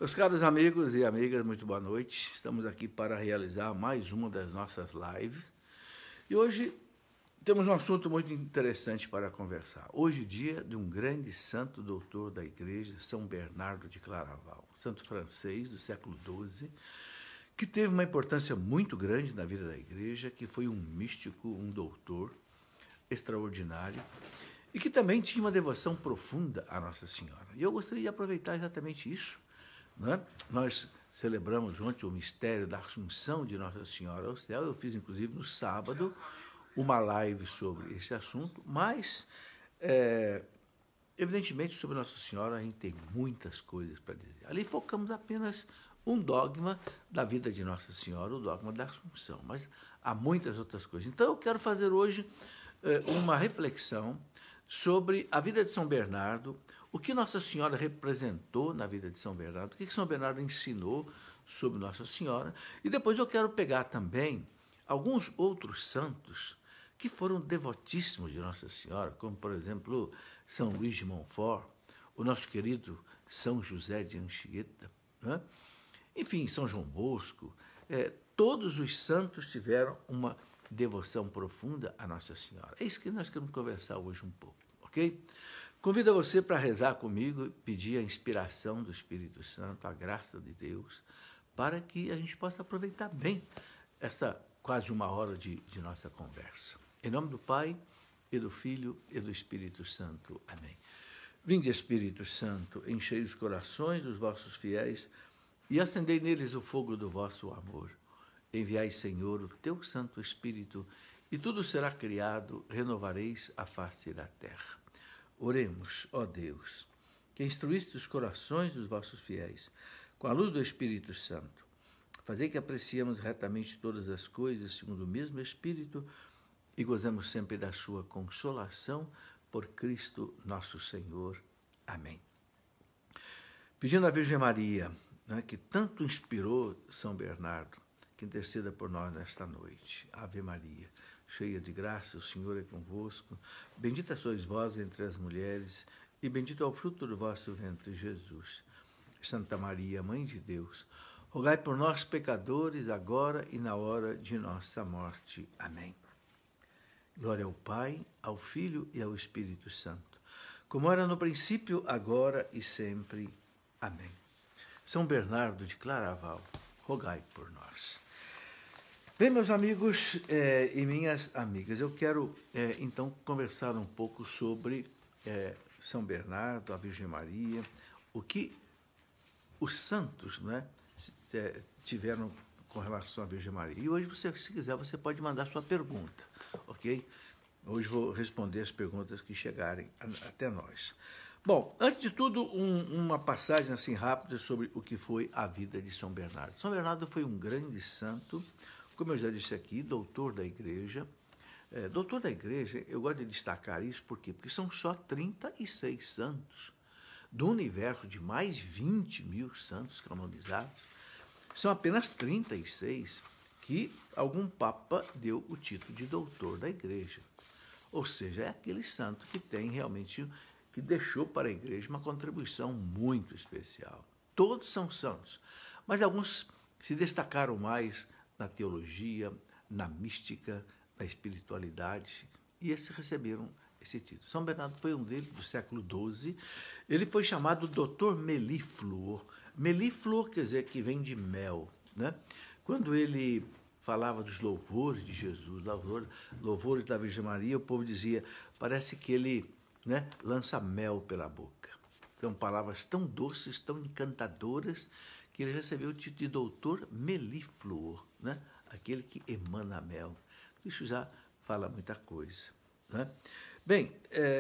Meus caros amigos e amigas, muito boa noite. Estamos aqui para realizar mais uma das nossas lives. E hoje temos um assunto muito interessante para conversar. Hoje, dia de um grande santo doutor da igreja, São Bernardo de Claraval, santo francês do século XII, que teve uma importância muito grande na vida da igreja, que foi um místico, um doutor extraordinário, e que também tinha uma devoção profunda à Nossa Senhora. E eu gostaria de aproveitar exatamente isso. Né? Nós celebramos ontem o mistério da Assunção de Nossa Senhora ao céu. Eu fiz, inclusive, no sábado, uma live sobre esse assunto, mas, evidentemente, sobre Nossa Senhora a gente tem muitas coisas para dizer. Ali focamos apenas um dogma da vida de Nossa Senhora, o dogma da Assunção, mas há muitas outras coisas. Então, eu quero fazer hoje uma reflexão sobre a vida de São Bernardo, o que Nossa Senhora representou na vida de São Bernardo, o que São Bernardo ensinou sobre Nossa Senhora, e depois eu quero pegar também alguns outros santos que foram devotíssimos de Nossa Senhora, como, por exemplo, São Luís de Montfort, o nosso querido São José de Anchieta, né? Enfim, São João Bosco, todos os santos tiveram uma devoção profunda à Nossa Senhora. É isso que nós queremos conversar hoje um pouco, ok? Convido você para rezar comigo, pedir a inspiração do Espírito Santo, a graça de Deus, para que a gente possa aproveitar bem essa quase uma hora de nossa conversa. Em nome do Pai, e do Filho, e do Espírito Santo. Amém. Vinde, Espírito Santo, enchei os corações dos vossos fiéis e acendei neles o fogo do vosso amor. Enviai, Senhor, o teu Santo Espírito, e tudo será criado, renovareis a face da terra. Oremos, ó Deus, que instruíste os corações dos vossos fiéis, com a luz do Espírito Santo. Fazei que apreciemos retamente todas as coisas, segundo o mesmo Espírito, e gozemos sempre da sua consolação, por Cristo nosso Senhor. Amém. Pedindo à Virgem Maria, né, que tanto inspirou São Bernardo, que interceda por nós nesta noite. Ave Maria, cheia de graça, o Senhor é convosco. Bendita sois vós entre as mulheres, e bendito é o fruto do vosso ventre, Jesus. Santa Maria, Mãe de Deus, rogai por nós, pecadores, agora e na hora de nossa morte. Amém. Glória ao Pai, ao Filho e ao Espírito Santo, como era no princípio, agora e sempre. Amém. São Bernardo de Claraval, rogai por nós. Bem, meus amigos e minhas amigas, eu quero, então, conversar um pouco sobre São Bernardo, a Virgem Maria, o que os santos, né, tiveram com relação à Virgem Maria. E hoje, se quiser, você pode mandar sua pergunta, ok? Hoje vou responder as perguntas que chegarem até nós. Bom, antes de tudo, uma passagem assim rápida sobre o que foi a vida de São Bernardo. São Bernardo foi um grande santo, como eu já disse aqui, doutor da igreja. Doutor da igreja, eu gosto de destacar isso, por quê? Porque são só 36 santos do universo de mais 20 mil santos canonizados. São apenas 36 que algum papa deu o título de doutor da igreja. Ou seja, é aquele santo que tem realmente, que deixou para a igreja uma contribuição muito especial. Todos são santos, mas alguns se destacaram mais na teologia, na mística, na espiritualidade, e esses receberam esse título. São Bernardo foi um deles, do século XII. Ele foi chamado Doutor Melífluo. Melífluo quer dizer que vem de mel, né? Quando ele falava dos louvores de Jesus, louvores da Virgem Maria, o povo dizia, parece que ele, né, lança mel pela boca. São palavras tão doces, tão encantadoras, que ele recebeu o título de Doutor Melífluo, né? Aquele que emana mel. Isso já fala muita coisa, né? Bem,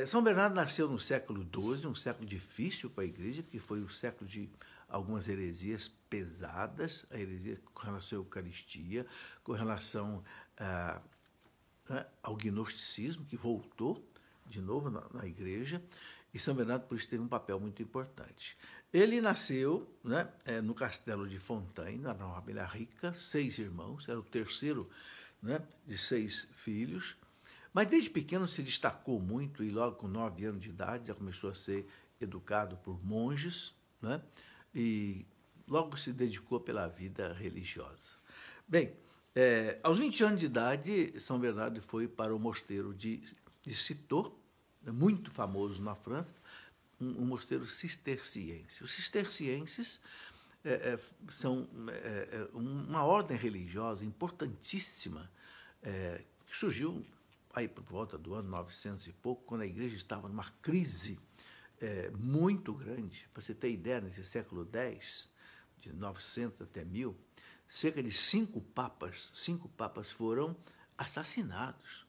São Bernardo nasceu no século XII, um século difícil para a igreja, porque foi o século de algumas heresias pesadas, a heresia com relação à Eucaristia, com relação ao gnosticismo, que voltou de novo na igreja, e São Bernardo, por isso, teve um papel muito importante. Ele nasceu, né, no castelo de Fontaine, na família rica, 6 irmãos, era o terceiro, né, de 6 filhos, mas desde pequeno se destacou muito e logo com 9 anos de idade já começou a ser educado por monges, né, e logo se dedicou pela vida religiosa. Bem, aos 20 anos de idade, São Bernardo foi para o mosteiro de Citeaux, muito famoso na França, um mosteiro cisterciense. Os cistercienses são uma ordem religiosa importantíssima, que surgiu aí por volta do ano 900 e pouco, quando a igreja estava numa crise muito grande. Para você ter ideia, nesse século X, de 900 até 1000, cerca de 5 papas foram assassinados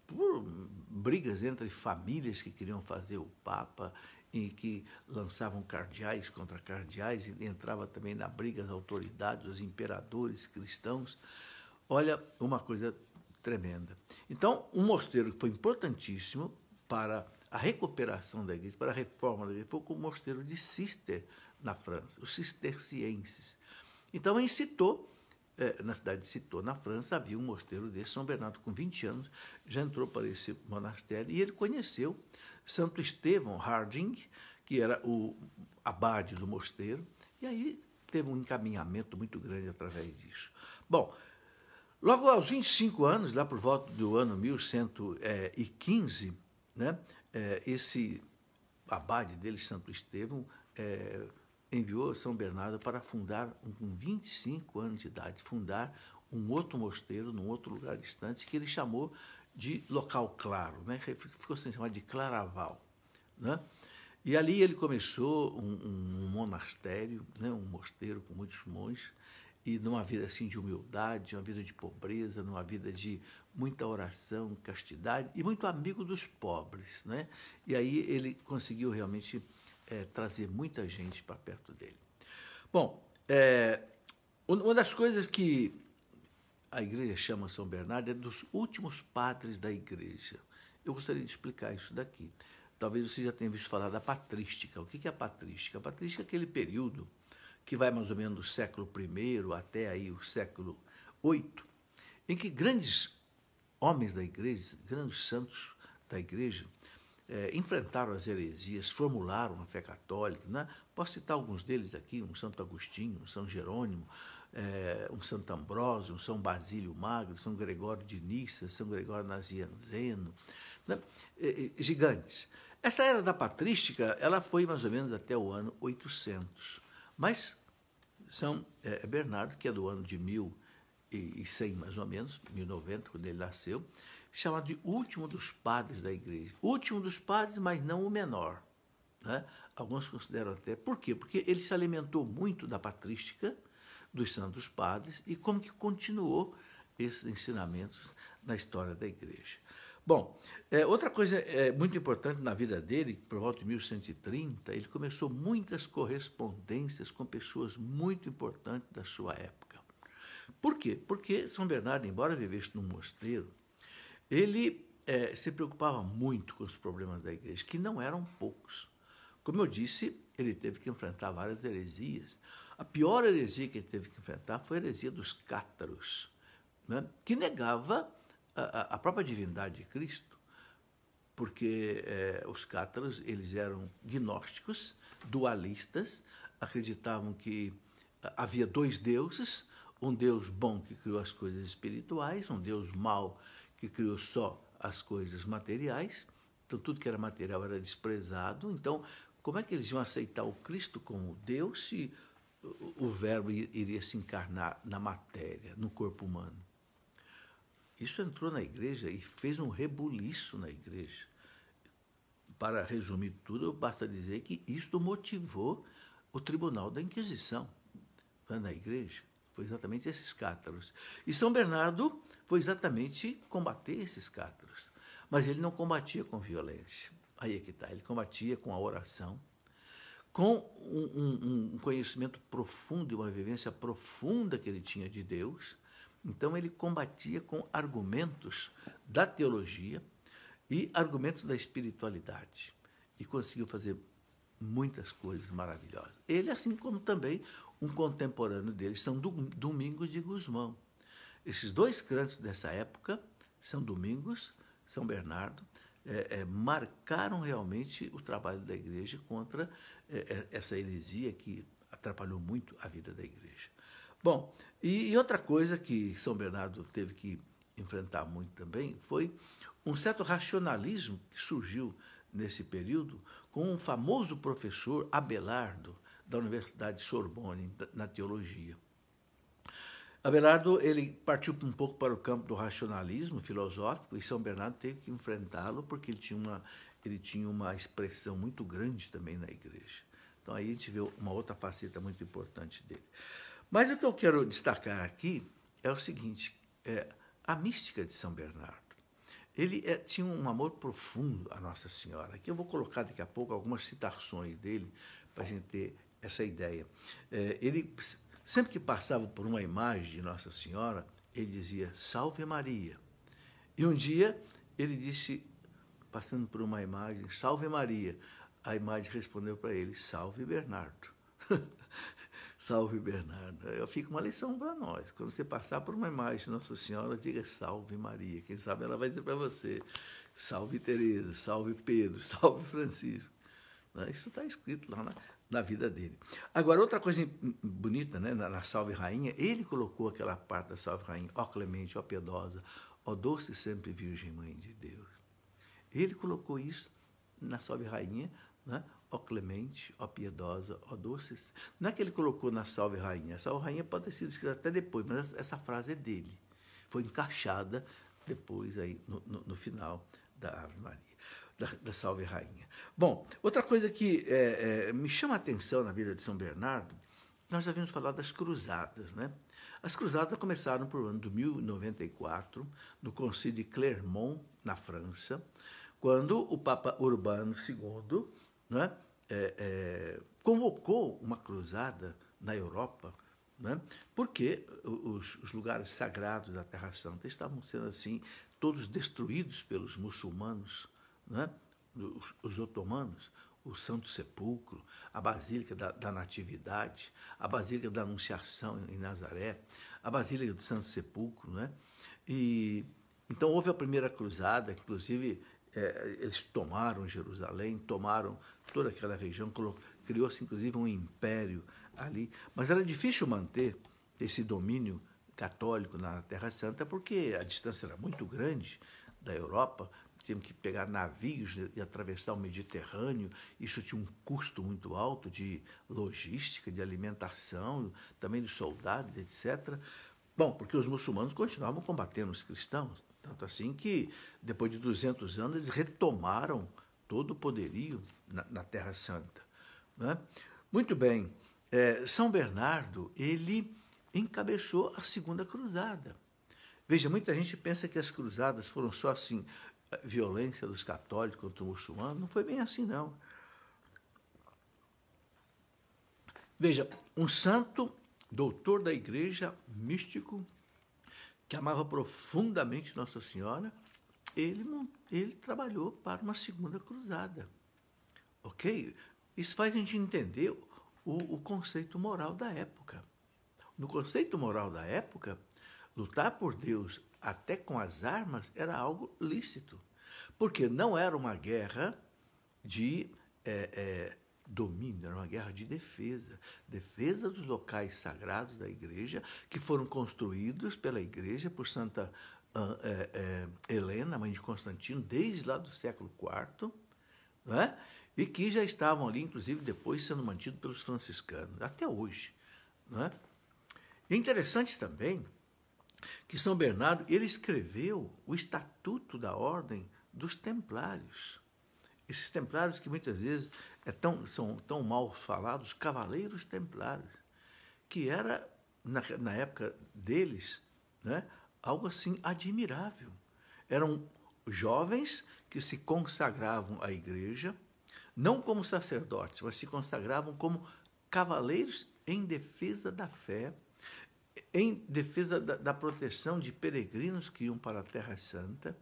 por brigas entre famílias que queriam fazer o papa e que lançavam cardeais contra cardeais, e entrava também na briga as autoridades, os imperadores cristãos. Olha, uma coisa tremenda. Então, um mosteiro que foi importantíssimo para a recuperação da igreja, para a reforma da igreja, foi o mosteiro de Cister, na França, os cistercienses. Então, em Citeaux, na cidade de Citeaux, na França, havia um mosteiro desse. São Bernardo, com 20 anos, já entrou para esse monastério e ele conheceu Santo Estevão Harding, que era o abade do mosteiro, e aí teve um encaminhamento muito grande através disso. Bom, logo aos 25 anos, lá por volta do ano 1115, né, esse abade dele, Santo Estevão, enviou São Bernardo para fundar, com 25 anos de idade, fundar um outro mosteiro num outro lugar distante, que ele chamou de Local Claro, né? Ficou sendo chamado de Claraval, né? E ali ele começou um monastério, né? Um mosteiro com muitos monges, e numa vida assim de humildade, uma vida de pobreza, numa vida de muita oração, castidade, e muito amigo dos pobres, né? E aí ele conseguiu realmente trazer muita gente para perto dele. Bom, uma das coisas que a igreja chama São Bernardo é dos últimos padres da igreja. Eu gostaria de explicar isso daqui. Talvez você já tenha visto falar da patrística. O que é a patrística? A patrística é aquele período que vai mais ou menos do século I até aí o século VIII, em que grandes homens da igreja, grandes santos da igreja, enfrentaram as heresias, formularam a fé católica, né? Posso citar alguns deles aqui: um Santo Agostinho, um São Jerônimo, um Santo Ambrósio, um São Basílio Magno, São Gregório de Nissa, São Gregório Nazianzeno, né? Gigantes. Essa era da patrística, ela foi mais ou menos até o ano 800, mas São Bernardo, que é do ano de 1100 mais ou menos, 1090, quando ele nasceu, chamado de último dos padres da igreja. Último dos padres, mas não o menor, né? Alguns consideram até. Por quê? Porque ele se alimentou muito da patrística dos santos padres e como que continuou esses ensinamentos na história da igreja. Bom, outra coisa muito importante na vida dele, por volta de 1130, ele começou muitas correspondências com pessoas muito importantes da sua época. Por quê? Porque São Bernardo, embora vivesse num mosteiro, ele se preocupava muito com os problemas da igreja, que não eram poucos. Como eu disse, ele teve que enfrentar várias heresias. A pior heresia que ele teve que enfrentar foi a heresia dos cátaros, né? Que negava a própria divindade de Cristo, porque os cátaros eles eram gnósticos, dualistas, acreditavam que havia dois deuses, um Deus bom que criou as coisas espirituais, um Deus mau que criou só as coisas materiais. Então, tudo que era material era desprezado. Então, como é que eles iam aceitar o Cristo como Deus se o Verbo iria se encarnar na matéria, no corpo humano? Isso entrou na igreja e fez um rebuliço na igreja. Para resumir tudo, basta dizer que isto motivou o Tribunal da Inquisição, né, na igreja. Foi exatamente esses cátaros. E São Bernardo foi exatamente combater esses cátaros. Mas ele não combatia com violência. Aí é que está. Ele combatia com a oração, com um conhecimento profundo e uma vivência profunda que ele tinha de Deus. Então, ele combatia com argumentos da teologia e argumentos da espiritualidade. E conseguiu fazer muitas coisas maravilhosas. Ele, assim como também um contemporâneo dele, São Domingos de Gusmão. Esses dois crentes dessa época, São Domingos, São Bernardo, marcaram realmente o trabalho da igreja contra essa heresia que atrapalhou muito a vida da igreja. Bom, e outra coisa que São Bernardo teve que enfrentar muito também foi um certo racionalismo que surgiu nesse período com um famoso professor, Abelardo, da Universidade de Sorbonne, na teologia. Abelardo, ele partiu um pouco para o campo do racionalismo filosófico, e São Bernardo teve que enfrentá-lo porque ele tinha uma expressão muito grande também na igreja. Então aí a gente vê uma outra faceta muito importante dele. Mas o que eu quero destacar aqui é o seguinte, a mística de São Bernardo. Ele tinha um amor profundo a Nossa Senhora. Aqui eu vou colocar daqui a pouco algumas citações dele para a gente ter essa ideia. Ele, sempre que passava por uma imagem de Nossa Senhora, ele dizia, Salve Maria. E um dia ele disse, passando por uma imagem, Salve Maria. A imagem respondeu para ele, Salve Bernardo. Salve Bernardo. Fica uma lição para nós. Quando você passar por uma imagem de Nossa Senhora, diga Salve Maria. Quem sabe ela vai dizer para você, Salve Teresa, Salve Pedro, Salve Francisco. Isso está escrito lá na vida dele. Agora, outra coisa bonita, né, na Salve Rainha, ele colocou aquela parte da Salve Rainha, ó clemente, ó piedosa, ó doce sempre Virgem Mãe de Deus. Ele colocou isso na Salve Rainha, né? Ó clemente, ó piedosa, ó doce. Não é que ele colocou na Salve Rainha. A Salve Rainha pode ter sido escrita até depois, mas essa frase é dele. Foi encaixada depois aí no final da Ave Maria, da Salve Rainha. Bom, outra coisa que me chama a atenção na vida de São Bernardo, nós já havíamos falado das cruzadas, né? As cruzadas começaram por ano de 1094, no Concílio de Clermont, na França, quando o Papa Urbano II, né, convocou uma cruzada na Europa, né, porque os lugares sagrados da Terra Santa estavam sendo assim todos destruídos pelos muçulmanos, né, os otomanos, o Santo Sepulcro, a Basílica da Natividade, a Basílica da Anunciação em Nazaré, a Basílica do Santo Sepulcro, né? E então houve a primeira cruzada, inclusive eles tomaram Jerusalém, tomaram toda aquela região, criou-se inclusive um império ali, mas era difícil manter esse domínio católico na Terra Santa porque a distância era muito grande da Europa, tinham que pegar navios e atravessar o Mediterrâneo, isso tinha um custo muito alto de logística, de alimentação, também de soldados, etc. Bom, porque os muçulmanos continuavam combatendo os cristãos, tanto assim que, depois de 200 anos, eles retomaram todo o poderio na Terra Santa, né? Muito bem, São Bernardo, ele encabeçou a Segunda Cruzada. Veja, muita gente pensa que as cruzadas foram só assim, violência dos católicos contra os muçulmanos. Não foi bem assim, não. Veja, um santo, doutor da igreja, místico, que amava profundamente Nossa Senhora, ele trabalhou para uma segunda cruzada. Ok? Isso faz a gente entender o conceito moral da época. No conceito moral da época, lutar por Deus até com as armas era algo lícito, porque não era uma guerra de domínio, era uma guerra de defesa, defesa dos locais sagrados da igreja, que foram construídos pela igreja por Santa Helena, mãe de Constantino, desde lá do século IV, né? E que já estavam ali, inclusive, depois sendo mantidos pelos franciscanos, até hoje, né? É interessante também que São Bernardo, ele escreveu o Estatuto da Ordem dos Templários. Esses templários que muitas vezes são tão mal falados, cavaleiros templários, que era, na época deles, né, algo assim admirável. Eram jovens que se consagravam à igreja, não como sacerdotes, mas se consagravam como cavaleiros em defesa da fé, em defesa da proteção de peregrinos que iam para a Terra Santa.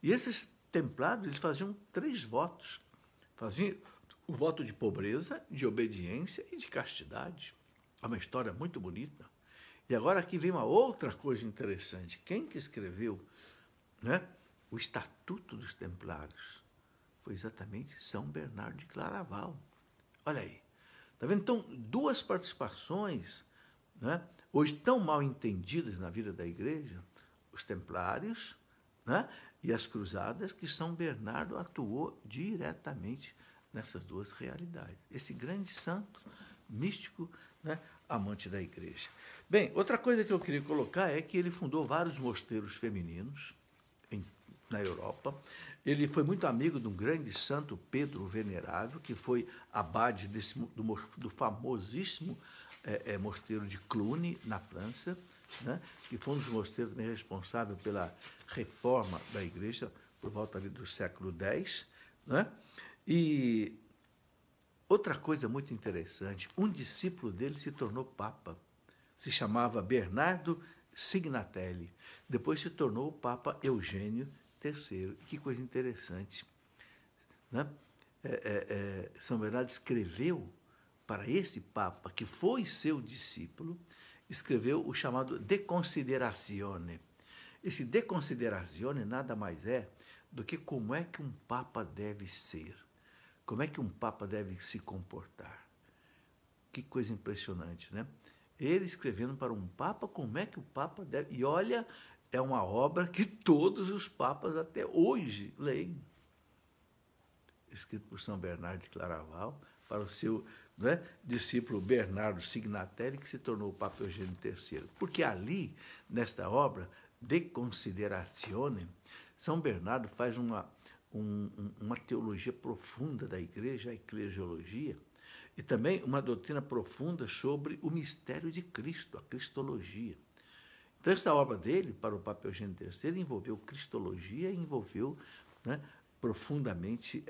E esses templários, eles faziam 3 votos. Faziam o voto de pobreza, de obediência e de castidade. É uma história muito bonita. E agora aqui vem uma outra coisa interessante. Quem que escreveu, né, o Estatuto dos Templários? Foi exatamente São Bernardo de Claraval. Olha aí. Tá vendo? Então, duas participações, né, hoje tão mal entendidas na vida da igreja, os templários, né, e as cruzadas, que São Bernardo atuou diretamente nessas duas realidades. Esse grande santo, místico, né, amante da igreja. Bem, outra coisa que eu queria colocar é que ele fundou vários mosteiros femininos na Europa. Ele foi muito amigo de um grande santo, Pedro o Venerável, que foi abade do famosíssimo mosteiro de Cluny, na França, né, que foi um dos mosteiros também responsável pela reforma da igreja por volta ali do século X. Né? E outra coisa muito interessante, um discípulo dele se tornou papa. Se chamava Bernardo Signatelli. Depois se tornou o Papa Eugênio III. Que coisa interessante. Né? São Bernardo escreveu para esse Papa, que foi seu discípulo, escreveu o chamado De Considerazione. Esse De Considerazione nada mais é do que como é que um Papa deve ser, como é que um Papa deve se comportar. Que coisa impressionante, né? Ele escrevendo para um Papa como é que o Papa deve... E olha, é uma obra que todos os Papas até hoje leem. Escrito por São Bernardo de Claraval, para o seu, né, discípulo Bernardo Signatelli, que se tornou o Papa Eugênio III. Porque ali, nesta obra, De Considerazione, São Bernardo faz uma teologia profunda da igreja, a eclesiologia, e também uma doutrina profunda sobre o mistério de Cristo, a cristologia. Então, essa obra dele, para o Papa Eugênio III, envolveu cristologia e envolveu, né, profundamente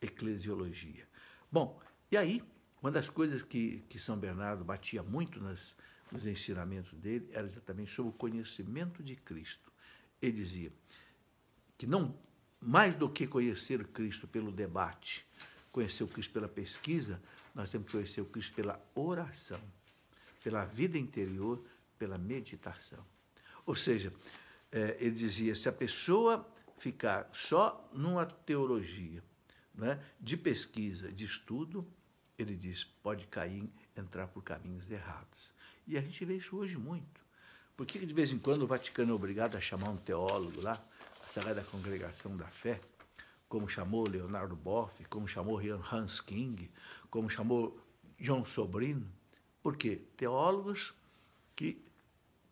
eclesiologia. Bom, e aí, uma das coisas que São Bernardo batia muito nos ensinamentos dele era exatamente sobre o conhecimento de Cristo. Ele dizia que não, mais do que conhecer Cristo pelo debate, conhecer o Cristo pela pesquisa, nós temos que conhecer o Cristo pela oração, pela vida interior, pela meditação. Ou seja, ele dizia, se a pessoa ficar só numa teologia, né, de pesquisa, de estudo, ele diz, pode cair, entrar por caminhos errados. E a gente vê isso hoje muito. Por que de vez em quando o Vaticano é obrigado a chamar um teólogo lá, a Sagrada Congregação da Fé, como chamou Leonardo Boff, como chamou Hans King, como chamou John Sobrino? Por quê? Teólogos que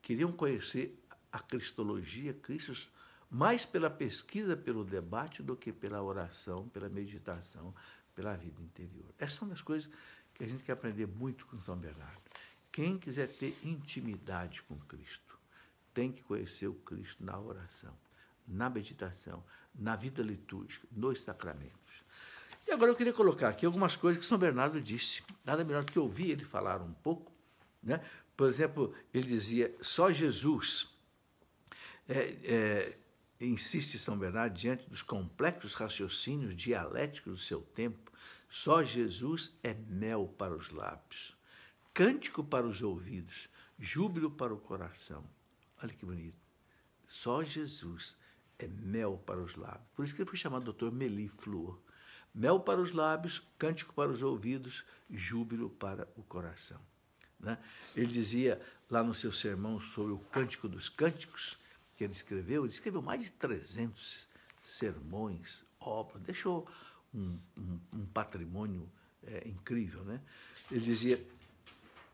queriam conhecer a cristologia, Cristo, mais pela pesquisa, pelo debate, do que pela oração, pela meditação, pela vida interior. Essas são as coisas que a gente quer aprender muito com São Bernardo. Quem quiser ter intimidade com Cristo, tem que conhecer o Cristo na oração, na meditação, na vida litúrgica, nos sacramentos. E agora eu queria colocar aqui algumas coisas que São Bernardo disse. Nada melhor do que ouvir ele falar um pouco, né? Por exemplo, ele dizia, só Jesus... insiste São Bernardo, diante dos complexos raciocínios dialéticos do seu tempo, só Jesus é mel para os lábios, cântico para os ouvidos, júbilo para o coração. Olha que bonito. Só Jesus é mel para os lábios. Por isso que ele foi chamado doutor Melifluor. Mel para os lábios, cântico para os ouvidos, júbilo para o coração. Né? Ele dizia lá no seu sermão sobre o Cântico dos Cânticos, que ele escreveu mais de 300 sermões, obras, deixou um patrimônio incrível. Né? Ele dizia,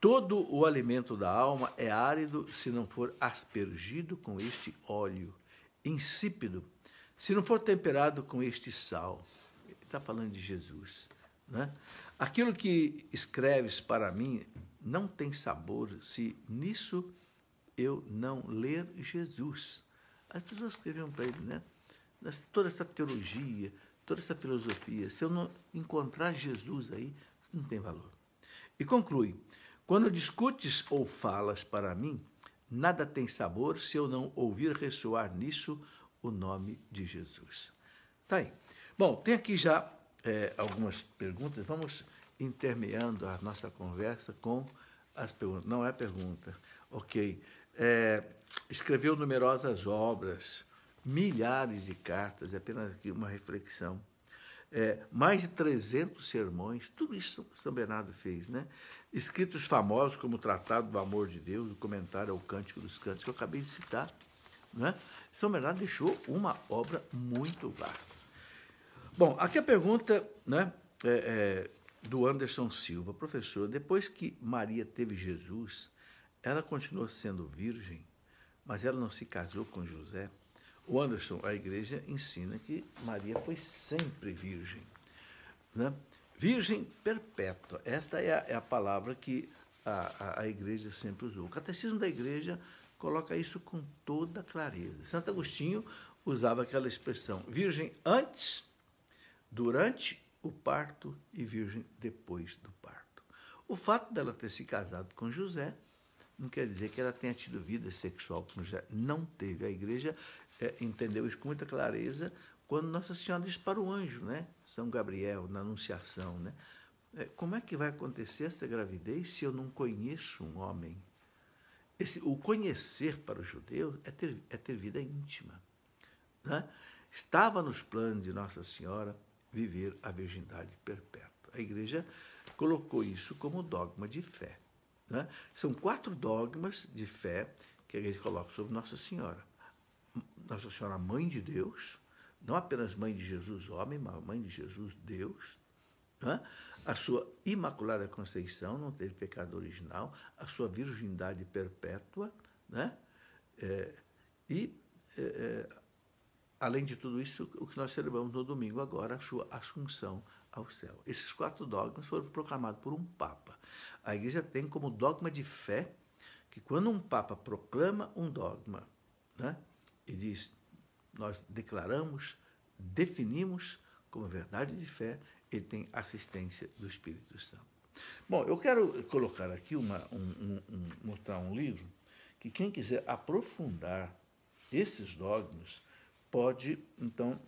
todo o alimento da alma é árido se não for aspergido com este óleo, insípido se não for temperado com este sal. Ele está falando de Jesus. Né? Aquilo que escreves para mim não tem sabor se nisso eu não ler Jesus. As pessoas escreviam para ele, né? Toda essa teologia, toda essa filosofia, se eu não encontrar Jesus aí, não tem valor. E conclui, quando discutes ou falas para mim, nada tem sabor se eu não ouvir ressoar nisso o nome de Jesus. Tá aí. Bom, tem aqui já algumas perguntas, vamos intermeando a nossa conversa com as perguntas. Não é pergunta, ok. Escreveu numerosas obras, milhares de cartas, é apenas aqui uma reflexão. mais de 300 sermões, tudo isso São Bernardo fez, né? Escritos famosos como o Tratado do Amor de Deus, o Comentário ao Cântico dos Cânticos, que eu acabei de citar, né? São Bernardo deixou uma obra muito vasta. Bom, aqui a pergunta, né, do Anderson Silva. Professor, depois que Maria teve Jesus, ela continuou sendo virgem, mas ela não se casou com José? O Anderson, a igreja ensina que Maria foi sempre virgem, né? Virgem perpétua. Esta é a palavra que a igreja sempre usou. O catecismo da igreja coloca isso com toda clareza. Santo Agostinho usava aquela expressão: virgem antes, durante o parto e virgem depois do parto. O fato dela ter se casado com José não quer dizer que ela tenha tido vida sexual com José. Não teve. A igreja entendeu isso com muita clareza quando Nossa Senhora disse para o anjo, né? São Gabriel, na Anunciação, né? Como é que vai acontecer essa gravidez se eu não conheço um homem? O conhecer para o judeu é ter vida íntima, né? Estava nos planos de Nossa Senhora viver a virgindade perpétua. A igreja colocou isso como dogma de fé, né? São 4 dogmas de fé que a igreja coloca sobre Nossa Senhora. Nossa Senhora, Mãe de Deus, não apenas Mãe de Jesus, homem, mas Mãe de Jesus, Deus, né? A sua Imaculada Conceição, não teve pecado original, a sua virgindade perpétua, né? Além de tudo isso, o que nós celebramos no domingo agora, a sua assunção ao céu. Esses 4 dogmas foram proclamados por um Papa. A igreja tem como dogma de fé que quando um Papa proclama um dogma, né, e diz, nós declaramos, definimos como verdade de fé, ele tem assistência do Espírito Santo. Bom, eu quero colocar aqui, mostrar um livro que quem quiser aprofundar esses dogmas pode, então,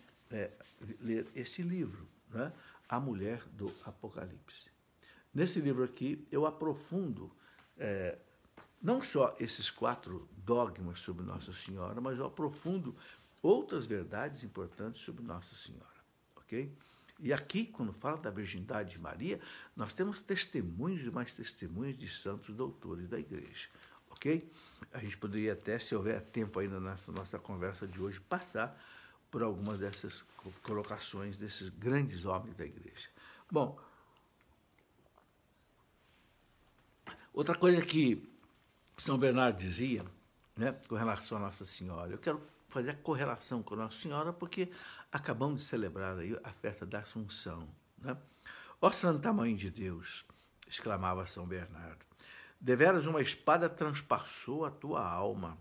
ler este livro, né? A Mulher do Apocalipse. Nesse livro aqui, eu aprofundo não só esses 4 dogmas sobre Nossa Senhora, mas eu aprofundo outras verdades importantes sobre Nossa Senhora, ok? E aqui, quando fala da virgindade de Maria, nós temos testemunhos e mais testemunhos de santos doutores da igreja, ok? A gente poderia até, se houver tempo ainda nessa nossa conversa de hoje, passar por algumas dessas colocações desses grandes homens da igreja. Bom, outra coisa que São Bernardo dizia, né, com relação a Nossa Senhora, eu quero fazer a correlação com Nossa Senhora porque acabamos de celebrar aí a festa da Assunção, né? Ó Santa Mãe de Deus, exclamava São Bernardo, deveras uma espada transpassou a tua alma.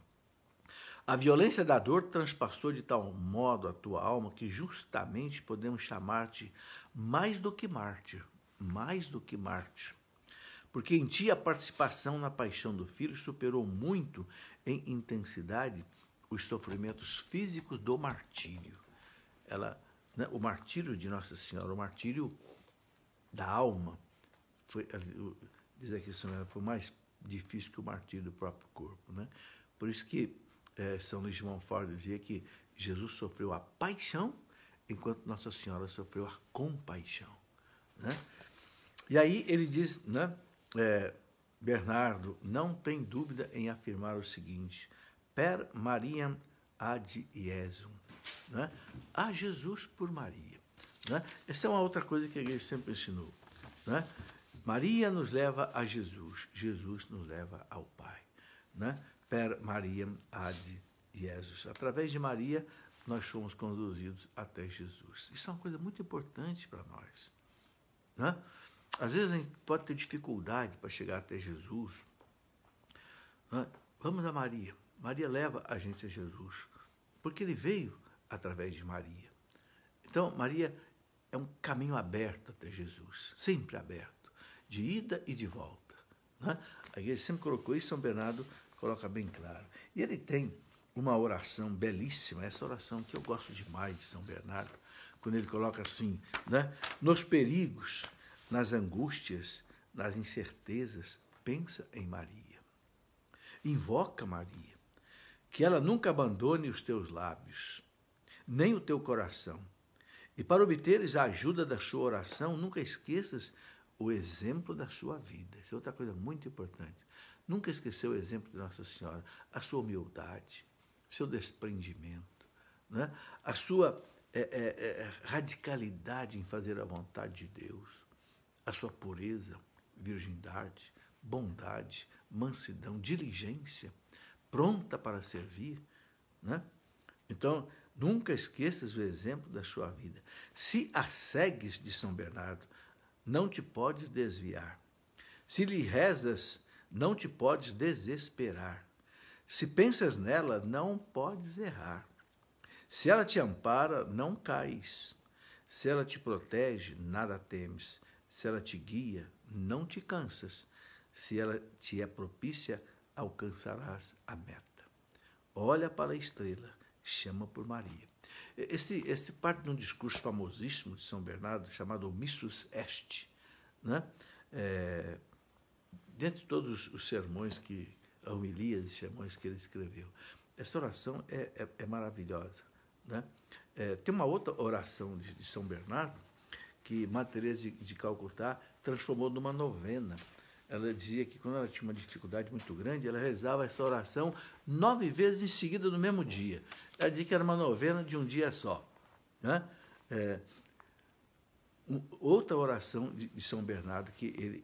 A violência da dor transpassou de tal modo a tua alma que justamente podemos chamar-te mais do que mártir, porque em ti a participação na paixão do Filho superou muito em intensidade os sofrimentos físicos do martírio. Né, o martírio de Nossa Senhora, o martírio da alma, diz aqui, foi mais difícil que o martírio do próprio corpo, né? Por isso que São Luís de Montfort dizia que Jesus sofreu a paixão, enquanto Nossa Senhora sofreu a compaixão, né? E aí ele diz, né, Bernardo não tem dúvida em afirmar o seguinte: per Mariam ad Iesum, né? A Jesus por Maria, né? Essa é uma outra coisa que a igreja sempre ensinou, né? Maria nos leva a Jesus, Jesus nos leva ao Pai, né? Per Mariam ad Jesus. Através de Maria, nós somos conduzidos até Jesus. Isso é uma coisa muito importante para nós, né? Às vezes a gente pode ter dificuldade para chegar até Jesus, né? Vamos a Maria. Maria leva a gente a Jesus, porque ele veio através de Maria. Então, Maria é um caminho aberto até Jesus, sempre aberto, de ida e de volta, né? A igreja sempre colocou isso, São Bernardo coloca bem claro. E ele tem uma oração belíssima, essa oração que eu gosto demais de São Bernardo, quando ele coloca assim, né? Nos perigos, nas angústias, nas incertezas, pensa em Maria. Invoca Maria, que ela nunca abandone os teus lábios, nem o teu coração, E para obteres a ajuda da sua oração, nunca esqueças o exemplo da sua vida. Isso é outra coisa muito importante. Nunca esquecer o exemplo de Nossa Senhora, a sua humildade, seu desprendimento, né? A sua radicalidade em fazer a vontade de Deus, a sua pureza, virgindade, bondade, mansidão, diligência, pronta para servir, né? Então, nunca esqueças o exemplo da sua vida. Se a segues de São Bernardo, não te podes desviar. Se lhe rezas, não te podes desesperar. Se pensas nela, não podes errar. Se ela te ampara, não cais. Se ela te protege, nada temes. Se ela te guia, não te cansas. Se ela te é propícia, alcançarás a meta. Olha para a estrela, chama por Maria. Esse parte de um discurso famosíssimo de São Bernardo, chamado Missus Est, né? Dentre todos os sermões a homilia de sermões que ele escreveu. Essa oração é maravilhosa, né? Tem uma outra oração de São Bernardo que Madre Teresa de Calcutá transformou numa novena. Ela dizia que quando ela tinha uma dificuldade muito grande, ela rezava essa oração 9 vezes em seguida no mesmo dia. Ela dizia que era uma novena de um dia só, né? Outra oração de São Bernardo que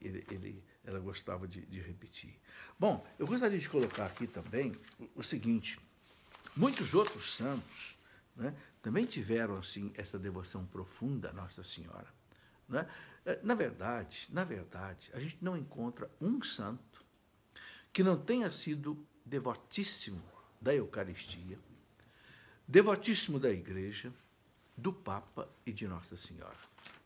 ela gostava de repetir. Bom, eu gostaria de colocar aqui também o seguinte: muitos outros santos, né, também tiveram assim essa devoção profunda à Nossa Senhora, né? Na verdade, a gente não encontra um santo que não tenha sido devotíssimo da Eucaristia, devotíssimo da Igreja, do Papa e de Nossa Senhora.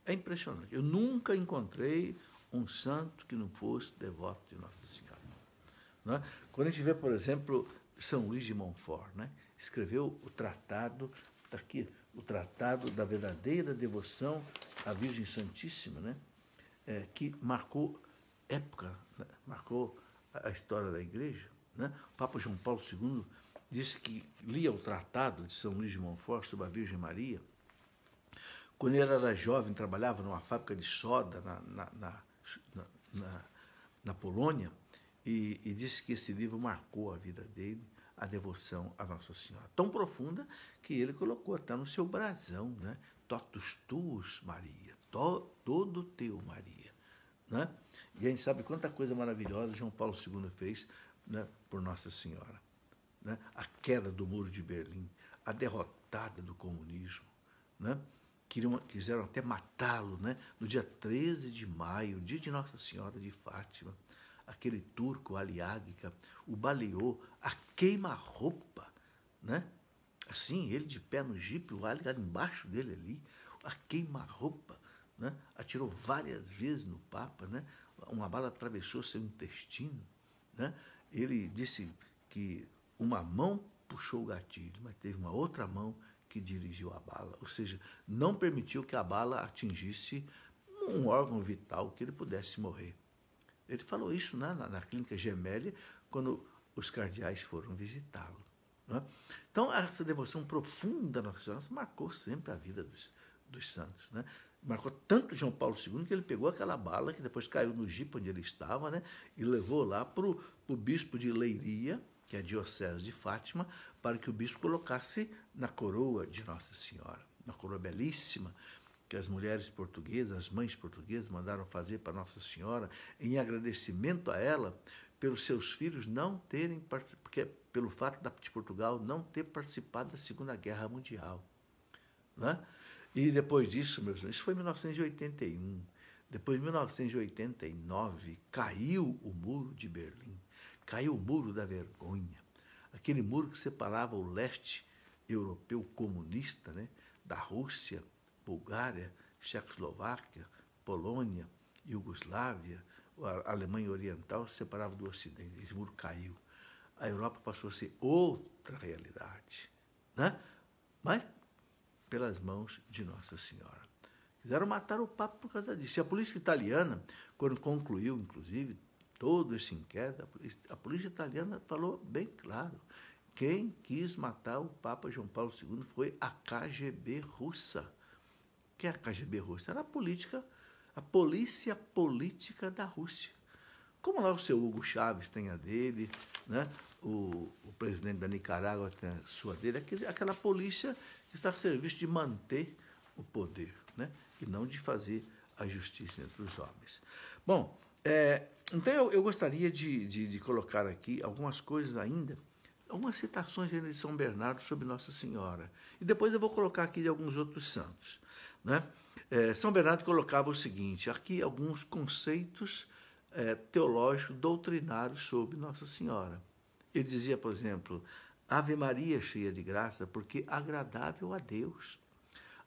É impressionante. Eu nunca encontrei um santo que não fosse devoto de Nossa Senhora, né? Quando a gente vê, por exemplo, São Luís de Montfort, né, escreveu o tratado, está aqui, o Tratado da Verdadeira Devoção à Virgem Santíssima, né, que marcou época, né, marcou a história da Igreja, né? O Papa João Paulo II disse que lia o Tratado de São Luís de Montfort sobre a Virgem Maria. Quando ele era jovem, trabalhava numa fábrica de soda na Polônia, e disse que esse livro marcou a vida dele, a devoção à Nossa Senhora. Tão profunda que ele colocou até no seu brasão, né? Totus tuus, Maria, todo teu, Maria, né? E a gente sabe quanta coisa maravilhosa João Paulo II fez, né, por Nossa Senhora, né? A queda do Muro de Berlim, a derrotada do comunismo, né? Quiseram até matá-lo, né? No dia 13 de maio, dia de Nossa Senhora de Fátima. Aquele turco, Ali Águica, o baleou a queima-roupa, né? Assim, ele de pé no jipe, o Ali estava embaixo dele ali, a queima-roupa, né? Atirou várias vezes no Papa, né? Uma bala atravessou seu intestino, né? Ele disse que uma mão puxou o gatilho, mas teve uma outra mão que dirigiu a bala, ou seja, não permitiu que a bala atingisse um órgão vital que ele pudesse morrer. Ele falou isso, né, na clínica Gemelli, quando os cardeais foram visitá-lo, né? Então, essa devoção profunda à Nossa Senhora marcou sempre a vida dos santos, né? Marcou tanto João Paulo II que ele pegou aquela bala que depois caiu no jipe onde ele estava, né, e levou lá para o bispo de Leiria, que é a diocese de Fátima, para que o bispo colocasse na coroa de Nossa Senhora, uma coroa belíssima, que as mulheres portuguesas, as mães portuguesas mandaram fazer para Nossa Senhora, em agradecimento a ela, pelos seus filhos não terem participado, pelo fato de Portugal não ter participado da Segunda Guerra Mundial, né? E depois disso, meus irmãos, isso foi em 1981, depois em 1989, caiu o Muro de Berlim, caiu o Muro da Vergonha, aquele muro que separava o leste europeu comunista, né, da Rússia, Bulgária, Tchecoslováquia, Polônia, Iugoslávia, a Alemanha Oriental se separava do Ocidente. Esse muro caiu. A Europa passou a ser outra realidade, né? Mas pelas mãos de Nossa Senhora. Quiseram matar o Papa por causa disso. E a polícia italiana, quando concluiu, inclusive, todo esse inquérito, a polícia italiana falou bem claro: quem quis matar o Papa João Paulo II foi a KGB russa. que é a KGB russa? Era a polícia política da Rússia. Como lá o seu Hugo Chávez tem a dele, né? O presidente da Nicarágua tem a sua dele, aquela polícia que está a serviço de manter o poder, né? E não de fazer a justiça entre os homens. Bom, então eu gostaria de colocar aqui algumas coisas ainda, algumas citações ainda de São Bernardo sobre Nossa Senhora. E depois eu vou colocar aqui de alguns outros santos, né? São Bernardo colocava o seguinte, aqui alguns conceitos teológicos, doutrinários sobre Nossa Senhora. Ele dizia, por exemplo, Ave Maria, cheia de graça, porque agradável a Deus,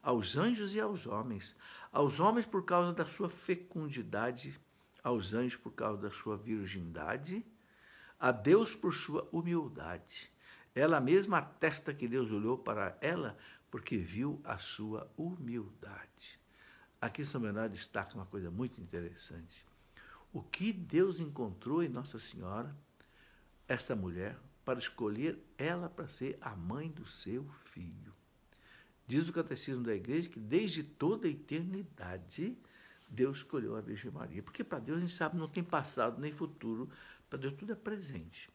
aos anjos e aos homens por causa da sua fecundidade, aos anjos por causa da sua virgindade, a Deus por sua humildade. Ela mesma atesta que Deus olhou para ela porque viu a sua humildade. Aqui São Bernardo destaca uma coisa muito interessante. O que Deus encontrou em Nossa Senhora, essa mulher, para escolher ela para ser a mãe do seu filho. Diz o Catecismo da Igreja que desde toda a eternidade Deus escolheu a Virgem Maria. Porque para Deus a gente sabe não tem passado nem futuro, para Deus tudo é presente.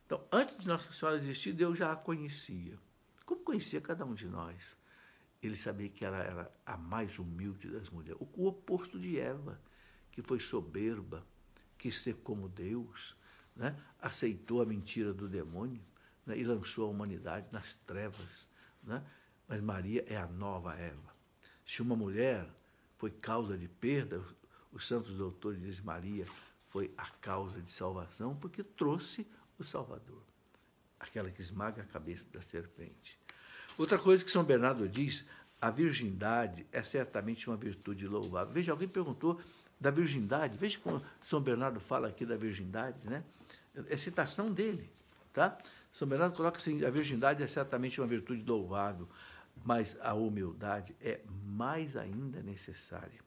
Então, antes de Nossa Senhora existir, Deus já a conhecia. Como conhecia cada um de nós? Ele sabia que ela era a mais humilde das mulheres, o oposto de Eva, que foi soberba, quis ser como Deus, né? Aceitou a mentira do demônio, né? E lançou a humanidade nas trevas, né? Mas Maria é a nova Eva. Se uma mulher foi causa de perda, os santos doutores dizem Maria foi a causa de salvação, porque trouxe o Salvador, aquela que esmaga a cabeça da serpente. Outra coisa que São Bernardo diz, a virgindade é certamente uma virtude louvável. Veja, alguém perguntou da virgindade, veja como São Bernardo fala aqui da virgindade, né? É citação dele, tá? São Bernardo coloca assim, a virgindade é certamente uma virtude louvável, mas a humildade é mais ainda necessária.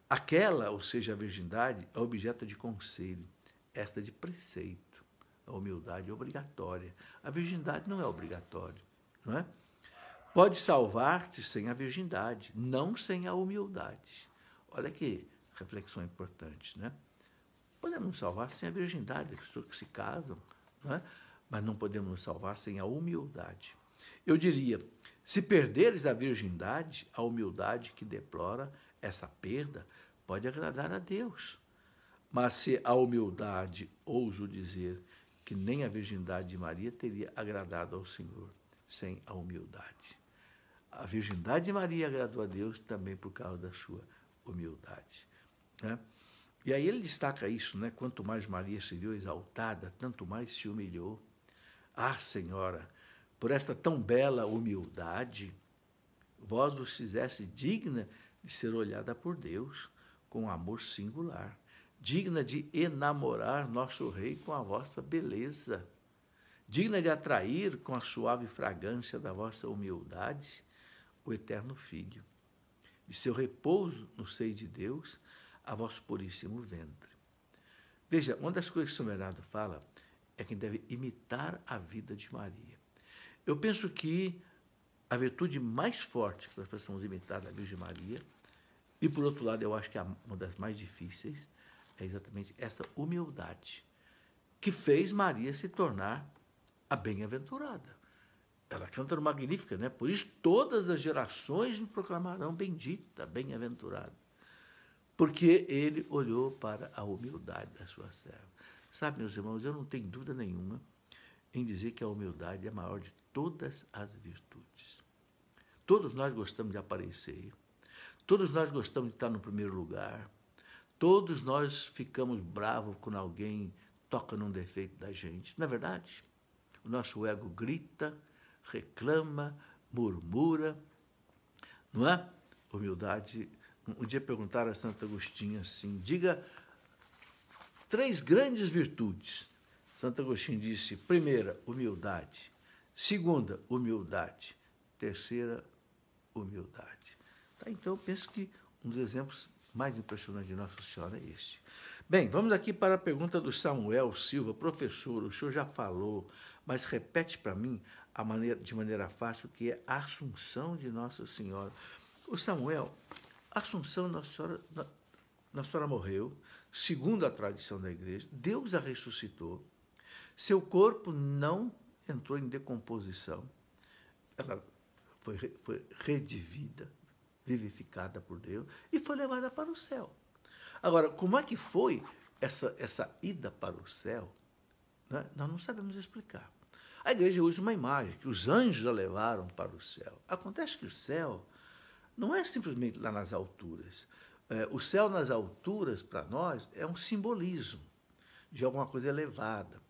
Aquela, ou seja, a virgindade, é objeto de conselho, esta de preceito. A humildade é obrigatória. A virgindade não é obrigatória, não é? Pode salvar-te sem a virgindade, não sem a humildade. Olha que reflexão importante, né? Podemos nos salvar sem a virgindade, as pessoas que se casam, não é? Mas não podemos nos salvar sem a humildade. Eu diria, se perderes a virgindade, a humildade que deplora essa perda pode agradar a Deus. Mas se a humildade, ouso dizer, que nem a virgindade de Maria teria agradado ao Senhor sem a humildade. A virgindade de Maria agradou a Deus também por causa da sua humildade, né? E aí ele destaca isso, né? Quanto mais Maria se viu exaltada, tanto mais se humilhou. Ah, Senhora, por esta tão bela humildade, vós vos fizesse digna de ser olhada por Deus com amor singular, digna de enamorar nosso Rei com a vossa beleza, digna de atrair com a suave fragrância da vossa humildade o eterno Filho, de seu repouso no seio de Deus, a vosso puríssimo ventre. Veja, uma das coisas que São Bernardo fala é que deve imitar a vida de Maria. Eu penso que a virtude mais forte que nós precisamos imitar da Virgem Maria, e por outro lado eu acho que uma das mais difíceis, é exatamente essa humildade, que fez Maria se tornar a bem-aventurada. Ela canta no Magnífica, né? Por isso todas as gerações me proclamarão bendita, bem-aventurada. Porque ele olhou para a humildade da sua serva. Sabe, meus irmãos, eu não tenho dúvida nenhuma em dizer que a humildade é a maior de todas as virtudes. Todos nós gostamos de aparecer, todos nós gostamos de estar no primeiro lugar, todos nós ficamos bravos quando alguém toca num defeito da gente. Não é verdade? O nosso ego grita, reclama, murmura, não é? Humildade. Um dia perguntaram a Santo Agostinho assim, diga 3 grandes virtudes. Santo Agostinho disse, primeira, humildade. Segunda, humildade. Terceira, humildade. Tá, então, eu penso que um dos exemplos mais impressionantes de Nossa Senhora é este. Bem, vamos aqui para a pergunta do Samuel Silva. Professor, o senhor já falou, mas repete para mim de maneira fácil o que é a Assunção de Nossa Senhora. O Samuel, a Assunção, Nossa Senhora morreu, segundo a tradição da igreja, Deus a ressuscitou, seu corpo não entrou em decomposição, ela foi redivida, vivificada por Deus e foi levada para o céu. Agora, como é que foi essa ida para o céu? Né? Nós não sabemos explicar. A igreja usa uma imagem, que os anjos a levaram para o céu. Acontece que o céu não é simplesmente lá nas alturas. O céu nas alturas, para nós, é um simbolismo de alguma coisa elevada.